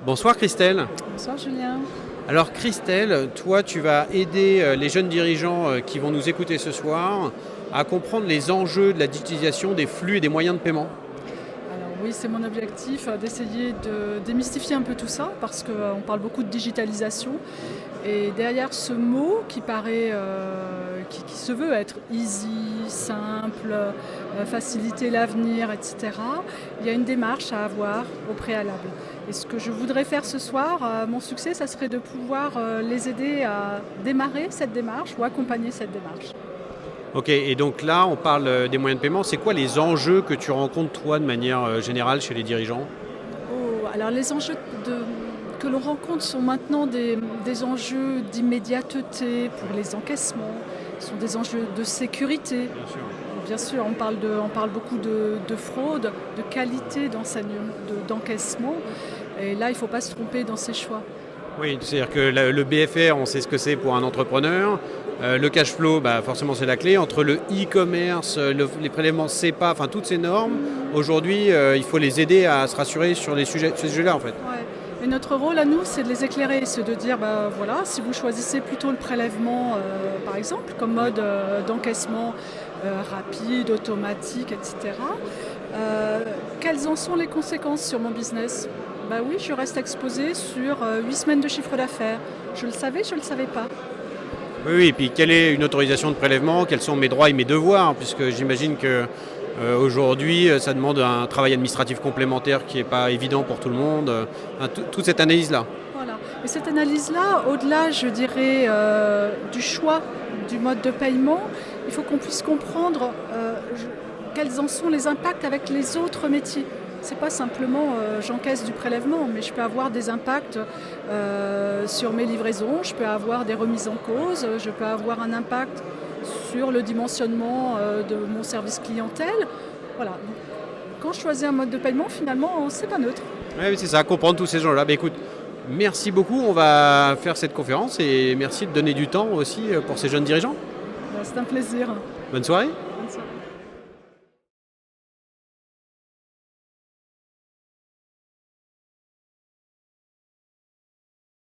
Bonsoir Christelle. Bonsoir Julien. Alors Christelle, toi tu vas aider les jeunes dirigeants qui vont nous écouter ce soir à comprendre les enjeux de la digitalisation des flux et des moyens de paiement. Alors oui, c'est mon objectif d'essayer de démystifier un peu tout ça parce qu'on parle beaucoup de digitalisation et derrière ce mot qui paraît, qui se veut être easy, simple, faciliter l'avenir, etc., il y a une démarche à avoir au préalable. Et ce que je voudrais faire ce soir, mon succès, ça serait de pouvoir les aider à démarrer cette démarche ou accompagner cette démarche. Ok, et donc là on parle des moyens de paiement. C'est quoi les enjeux que tu rencontres toi de manière générale chez les dirigeants? Oh, alors les enjeux que l'on rencontre sont maintenant des enjeux d'immédiateté pour les encaissements, ce sont des enjeux de sécurité. Bien sûr. Bien sûr, on parle beaucoup de fraude, de qualité d'encaissement. Et là, il ne faut pas se tromper dans ses choix. Oui, c'est-à-dire que le BFR, on sait ce que c'est pour un entrepreneur. Le cash flow, forcément c'est la clé. Entre le e-commerce, les prélèvements SEPA, enfin toutes ces normes, aujourd'hui il faut les aider à se rassurer sur ces sujets-là en fait. Ouais. Et notre rôle à nous, c'est de les éclairer, c'est de dire, voilà, si vous choisissez plutôt le prélèvement, par exemple, comme mode d'encaissement rapide, automatique, etc., quelles en sont les conséquences sur mon business? Oui, je reste exposé sur 8 semaines de chiffre d'affaires. Je le savais, je ne le savais pas. Oui, et puis quelle est une autorisation de prélèvement? Quels sont mes droits et mes devoirs? Puisque j'imagine que aujourd'hui, ça demande un travail administratif complémentaire qui n'est pas évident pour tout le monde. Toute cette analyse-là. Voilà. Et cette analyse-là, au-delà, je dirais, du choix du mode de paiement, il faut qu'on puisse comprendre quels en sont les impacts avec les autres métiers. C'est pas simplement j'encaisse du prélèvement, mais je peux avoir des impacts sur mes livraisons, je peux avoir des remises en cause, je peux avoir un impact sur le dimensionnement de mon service clientèle. Voilà. Donc, quand je choisis un mode de paiement, finalement, c'est pas neutre. Oui, c'est ça, comprendre tous ces gens-là. Écoute, merci beaucoup, on va faire cette conférence et merci de donner du temps aussi pour ces jeunes dirigeants. C'est un plaisir. Bonne soirée.